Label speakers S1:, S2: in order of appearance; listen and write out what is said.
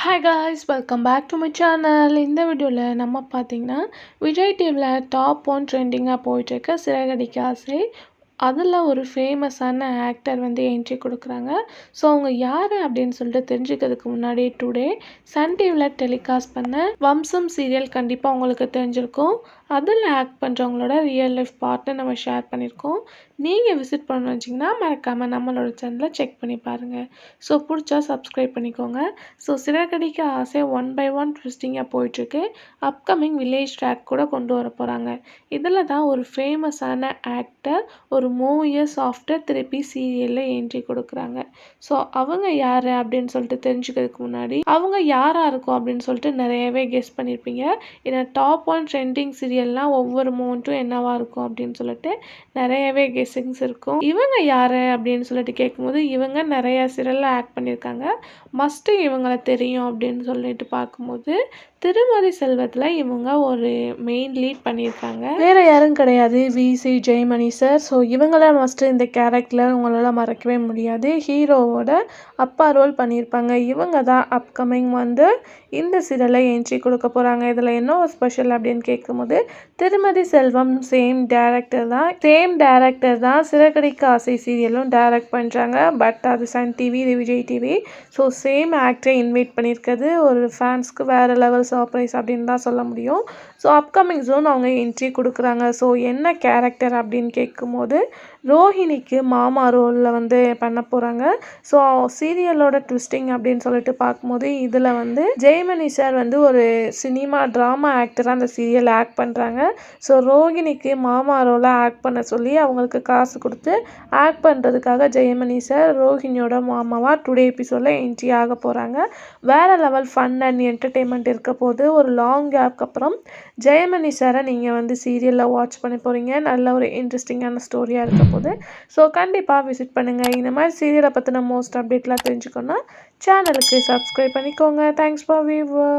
S1: Hi guys, welcome back to my channel. இந்த வீடியோவில் நம்ம பார்த்தீங்கன்னா விஜய் டிவியில் டாப் 1 ட்ரெண்டிங்காக போயிட்டுருக்க சிறகடிக்க ஆசை. அதில் ஒரு ஃபேமஸான ஆக்டர் வந்து என்ட்ரி கொடுக்குறாங்க. ஸோ அவங்க யார் அப்படின்னு சொல்லிட்டு தெரிஞ்சுக்கிறதுக்கு முன்னாடி டுடே சன் டிவியில் டெலிகாஸ்ட் பண்ண வம்சம் சீரியல் கண்டிப்பாக உங்களுக்கு தெரிஞ்சிருக்கும். அதில் ஆக்ட் பண்ணுறவங்களோட ரியல் லைஃப் பார்ட்டை நம்ம ஷேர் பண்ணியிருக்கோம். நீங்கள் விசிட் பண்ணணும்னு வச்சிங்கன்னா மறக்காமல் நம்மளோட சேனலை செக் பண்ணி பாருங்கள். ஸோ பிடிச்சா சப்ஸ்கிரைப் பண்ணிக்கோங்க. ஸோ சிறகடிக்க ஆசை 1 by 1 ட்விஸ்டிங்காக போயிட்டுருக்கு. அப்கமிங் வில்லேஜ் ட்ராக் கூட கொண்டு வர போகிறாங்க. இதில் தான் ஒரு ஃபேமஸான ஆக்டர் ஒரு மூவ் இயர்ஸ் ஆஃப்டர் திருப்பி சீரியலில் என்ட்ரி கொடுக்குறாங்க. ஸோ அவங்க யார் அப்படின்னு சொல்லிட்டு தெரிஞ்சுக்கிறதுக்கு முன்னாடி அவங்க யாராக இருக்கும் அப்படின்னு சொல்லிட்டு நிறையவே கெஸ் பண்ணியிருப்பீங்க. ஏன்னா டாப் 1 ட்ரெண்டிங் சீரியல்னால் ஒவ்வொரு மூமெண்ட்டும் என்னவாக இருக்கும் அப்படின்னு சொல்லிட்டு நிறையவே கெஸ்ஸிங்ஸ் இருக்கும். இவங்க யார் அப்படின்னு சொல்லிட்டு கேட்கும்போது இவங்க நிறைய சீரியலில் ஆக்ட் பண்ணியிருக்காங்க. மஸ்ட்டு இவங்களை தெரியும் அப்படின்னு சொல்லிட்டு பார்க்கும்போது திருமதி செல்வத்தில் இவங்க ஒரு மெயின் லீட் பண்ணியிருக்காங்க. வேறு யாரும் கிடையாது, விசி ஜெயமணி சார். ஸோ இவங்கள மஸ்ட்டு இந்த கேரக்டரில் உங்களால் மறக்கவே முடியாது. ஹீரோவோட அப்பா ரோல் பண்ணியிருப்பாங்க. இவங்க தான் அப்கமிங் வந்து இந்த சீரியலை என்ட்ரி கொடுக்க போகிறாங்க. இதில் என்ன ஒரு ஸ்பெஷல் அப்படின்னு கேட்கும்போது திருமதி செல்வம் சேம் டேரக்டர் தான் சிறகடிக்க ஆசை சீரியலும் டைரக்ட் பண்ணுறாங்க. பட் அது சன் டிவி, இது விஜய் டிவி. ஸோ சேம் ஆக்டரை இன்வைட் பண்ணியிருக்கிறது ஒரு ஃபேன்ஸ்க்கு வேறு லெவல் சர்ப்ரைஸ் அப்படின்னு தான் சொல்ல முடியும். ஸோ அப்கமிங் ஜோன் அவங்க என்ட்ரி கொடுக்குறாங்க. ஸோ என்ன கேரக்டர் அப்படின்னு கேட்கும்போது ரோஹிணிக்கு மாமா ரோலில் வந்து பண்ண போகிறாங்க. ஸோ சீரியலோட ட்விஸ்டிங் அப்படின்னு சொல்லிட்டு பார்க்கும்போது இதில் வந்து ஜெயமணி சார் வந்து ஒரு ட்ராமா ஆக்டராக அந்த சீரியல் ஆக்ட் பண்ணுறாங்க. ஸோ ரோஹிணிக்கு மாமா ரோலை ஆக்ட் பண்ண சொல்லி அவங்களுக்கு காசு கொடுத்து ஆக்ட் பண்ணுறதுக்காக ஜெயமணி சார் ரோஹிணியோட மாமாவாக டுடே எபிசோடில் என்ட்ரி ஆக போகிறாங்க. வேறு லெவல் ஃபன் அண்ட் என்டர்டெயின்மெண்ட் இருக்க போது ஒரு லாங் கேப்க்கு அப்புறம் ஜெயமணி சாரை நீங்கள் வந்து சீரியலில் வாட்ச் பண்ண போகிறீங்க. நல்ல ஒரு இன்ட்ரெஸ்டிங்கான ஸ்டோரியாக இருக்க போது. ஸோ கண்டிப்பாக விசிட் பண்ணுங்கள். இந்த மாதிரி சீரியலை பற்றின மோஸ்ட் அப்டேட்லாம் தெரிஞ்சுக்கணுன்னா சேனலுக்கு சப்ஸ்கிரைப் பண்ணிக்கோங்க. Thanks for viewer.